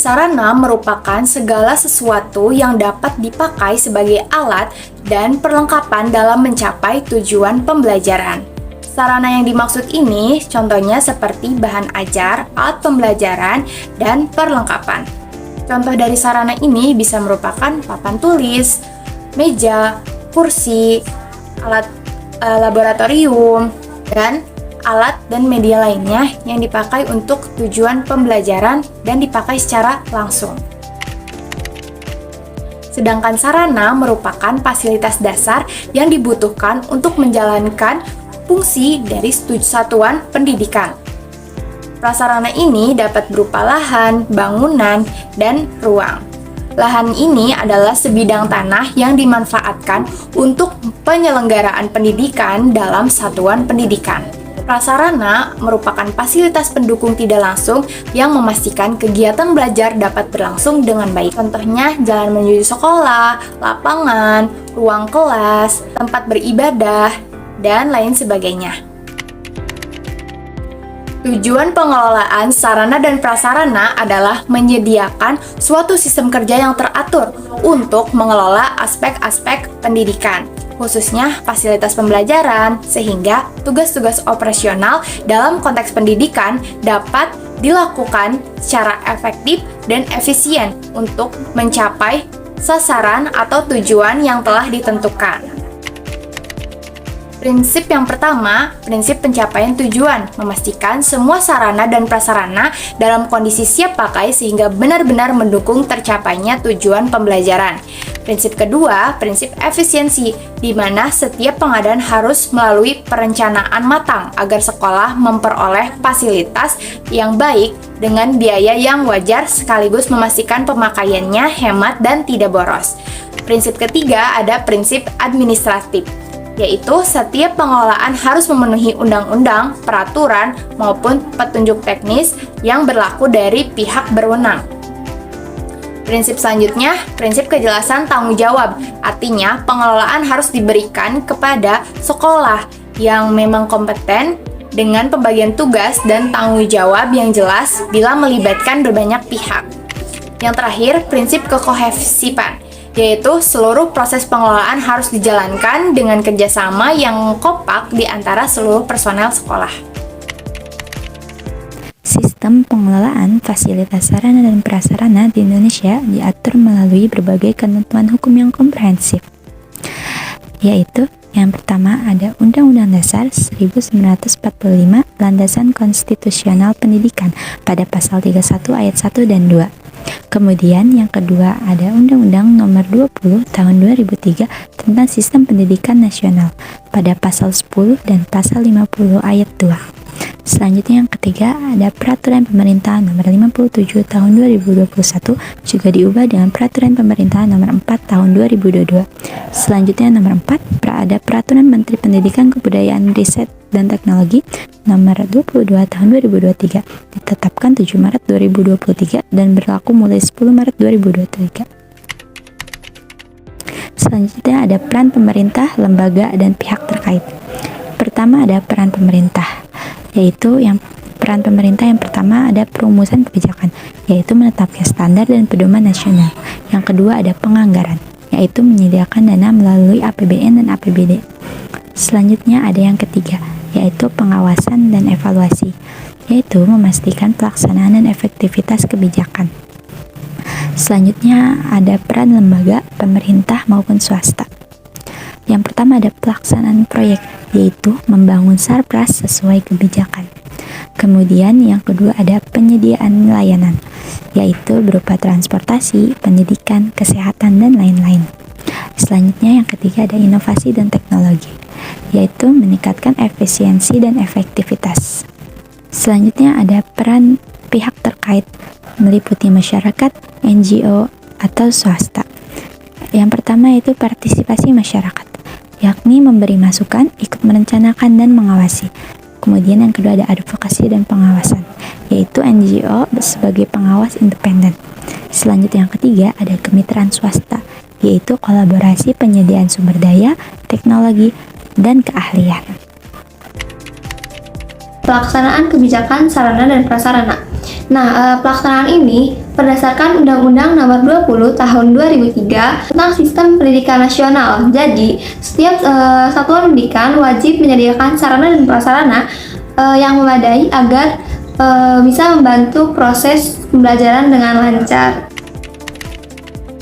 Sarana merupakan segala sesuatu yang dapat dipakai sebagai alat dan perlengkapan dalam mencapai tujuan pembelajaran. Sarana yang dimaksud ini contohnya seperti bahan ajar, alat pembelajaran, dan perlengkapan. Contoh dari sarana ini bisa merupakan papan tulis, meja, kursi, alat laboratorium, dan alat dan media lainnya yang dipakai untuk tujuan pembelajaran dan dipakai secara langsung. Sedangkan sarana merupakan fasilitas dasar yang dibutuhkan untuk menjalankan fungsi dari satuan pendidikan. Prasarana ini dapat berupa lahan, bangunan, dan ruang. Lahan ini adalah sebidang tanah yang dimanfaatkan untuk penyelenggaraan pendidikan dalam satuan pendidikan. Prasarana merupakan fasilitas pendukung tidak langsung yang memastikan kegiatan belajar dapat berlangsung dengan baik. Contohnya, jalan menuju sekolah, lapangan, ruang kelas, tempat beribadah, dan lain sebagainya. Tujuan pengelolaan sarana dan prasarana adalah menyediakan suatu sistem kerja yang teratur untuk mengelola aspek-aspek pendidikan, khususnya fasilitas pembelajaran, sehingga tugas-tugas operasional dalam konteks pendidikan dapat dilakukan secara efektif dan efisien untuk mencapai sasaran atau tujuan yang telah ditentukan. Prinsip yang pertama, prinsip pencapaian tujuan, memastikan semua sarana dan prasarana dalam kondisi siap pakai sehingga benar-benar mendukung tercapainya tujuan pembelajaran. Prinsip kedua, prinsip efisiensi, di mana setiap pengadaan harus melalui perencanaan matang agar sekolah memperoleh fasilitas yang baik dengan biaya yang wajar sekaligus memastikan pemakaiannya hemat dan tidak boros. Prinsip ketiga ada prinsip administratif, yaitu setiap pengelolaan harus memenuhi undang-undang, peraturan, maupun petunjuk teknis yang berlaku dari pihak berwenang. Prinsip selanjutnya, prinsip kejelasan tanggung jawab. Artinya, pengelolaan harus diberikan kepada sekolah yang memang kompeten dengan pembagian tugas dan tanggung jawab yang jelas bila melibatkan berbanyak pihak. Yang terakhir, prinsip kekohesivan, yaitu seluruh proses pengelolaan harus dijalankan dengan kerjasama yang kompak di antara seluruh personel sekolah. Sistem pengelolaan fasilitas sarana dan prasarana di Indonesia diatur melalui berbagai ketentuan hukum yang komprehensif, yaitu yang pertama ada Undang-Undang Dasar 1945 Landasan Konstitusional Pendidikan pada pasal 31 ayat 1 dan 2. Kemudian yang kedua ada Undang-Undang Nomor 20 Tahun 2003 tentang Sistem Pendidikan Nasional pada pasal 10 dan pasal 50 ayat 2. Selanjutnya yang ketiga ada Peraturan Pemerintah Nomor 57 Tahun 2021 juga diubah dengan Peraturan Pemerintah Nomor 4 Tahun 2022. Selanjutnya nomor 4 ada Peraturan Menteri Pendidikan Kebudayaan Riset dan Teknologi Nomor 22 Tahun 2023 ditetapkan 7 Maret 2023 dan berlaku mulai 10 Maret 2023. Selanjutnya ada peran pemerintah, lembaga, dan pihak terkait. Pertama ada peran pemerintah, yaitu peran pemerintah yang pertama ada perumusan kebijakan, yaitu menetapkan standar dan pedoman nasional. Yang kedua ada penganggaran, yaitu menyediakan dana melalui APBN dan APBD. Selanjutnya ada yang ketiga, yaitu pengawasan dan evaluasi, yaitu memastikan pelaksanaan dan efektivitas kebijakan. Selanjutnya ada peran lembaga, pemerintah maupun swasta. Yang pertama ada pelaksanaan proyek, yaitu membangun sarpras sesuai kebijakan. Kemudian yang kedua ada penyediaan layanan, yaitu berupa transportasi, pendidikan, kesehatan, dan lain-lain. Selanjutnya yang ketiga ada inovasi dan teknologi, yaitu meningkatkan efisiensi dan efektivitas. Selanjutnya ada peran pihak terkait, meliputi masyarakat, NGO, atau swasta. Yang pertama yaitu partisipasi masyarakat, yakni memberi masukan, ikut merencanakan, dan mengawasi. Kemudian yang kedua ada advokasi dan pengawasan, yaitu NGO sebagai pengawas independen. Selanjutnya yang ketiga ada kemitraan swasta, yaitu kolaborasi penyediaan sumber daya, teknologi, dan keahlian. Pelaksanaan kebijakan sarana dan prasarana. Nah, pelaksanaan ini berdasarkan Undang-Undang Nomor 20 Tahun 2003 tentang Sistem Pendidikan Nasional. Jadi, setiap satuan pendidikan wajib menyediakan sarana dan prasarana yang memadai agar bisa membantu proses pembelajaran dengan lancar.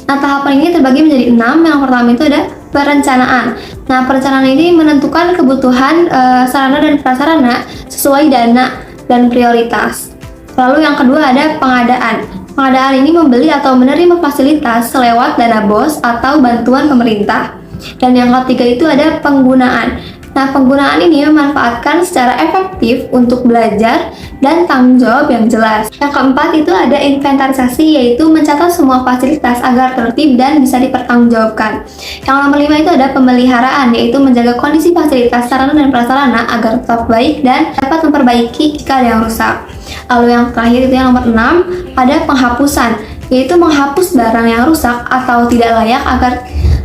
Nah, tahapan ini terbagi menjadi 6. Yang pertama itu ada perencanaan. Nah, perencanaan ini menentukan kebutuhan sarana dan prasarana sesuai dana dan prioritas. Lalu yang kedua ada pengadaan. Pengadaan ini membeli atau menerima fasilitas lewat dana BOS atau bantuan pemerintah. Dan yang ketiga itu ada penggunaan. Nah, penggunaan ini memanfaatkan secara efektif untuk belajar dan tanggung jawab yang jelas. Yang keempat itu ada inventarisasi, yaitu mencatat semua fasilitas agar tertib dan bisa dipertanggungjawabkan. Yang nomor 5 itu ada pemeliharaan, yaitu menjaga kondisi fasilitas sarana dan prasarana agar tetap baik dan dapat memperbaiki jika ada yang rusak. Lalu yang terakhir itu yang nomor 6 ada penghapusan, yaitu menghapus barang yang rusak atau tidak layak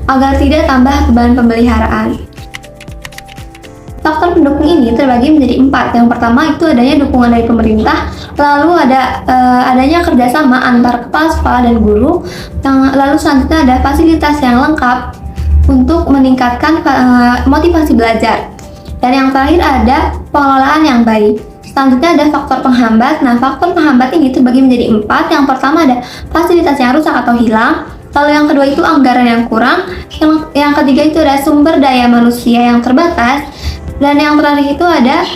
agar tidak tambah beban pemeliharaan. Faktor pendukung ini terbagi menjadi 4. Yang pertama itu adanya dukungan dari pemerintah, lalu adanya kerjasama antar kepala sekolah dan guru, lalu selanjutnya ada fasilitas yang lengkap untuk meningkatkan motivasi belajar, dan yang terakhir ada pengelolaan yang baik. Selanjutnya ada faktor penghambat. Nah, faktor penghambat ini terbagi menjadi 4. Yang pertama ada fasilitas yang rusak atau hilang, lalu yang kedua itu anggaran yang kurang, yang ketiga itu ada sumber daya manusia yang terbatas, dan yang terakhir itu ada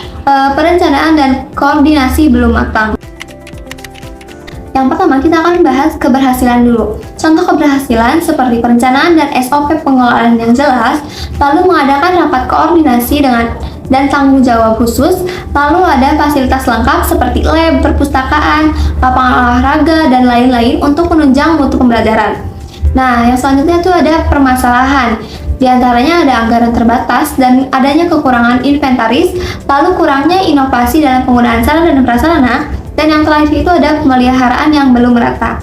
perencanaan dan koordinasi belum matang. Yang pertama kita akan bahas keberhasilan dulu. Contoh keberhasilan seperti perencanaan dan SOP pengelolaan yang jelas, lalu mengadakan rapat koordinasi dan tanggung jawab khusus, lalu ada fasilitas lengkap seperti lab, perpustakaan, lapangan olahraga, dan lain-lain untuk menunjang mutu pembelajaran. Nah, yang selanjutnya itu ada permasalahan. Di antaranya ada anggaran terbatas dan adanya kekurangan inventaris, lalu kurangnya inovasi dalam penggunaan sarana dan prasarana, dan yang terakhir itu ada pemeliharaan yang belum merata.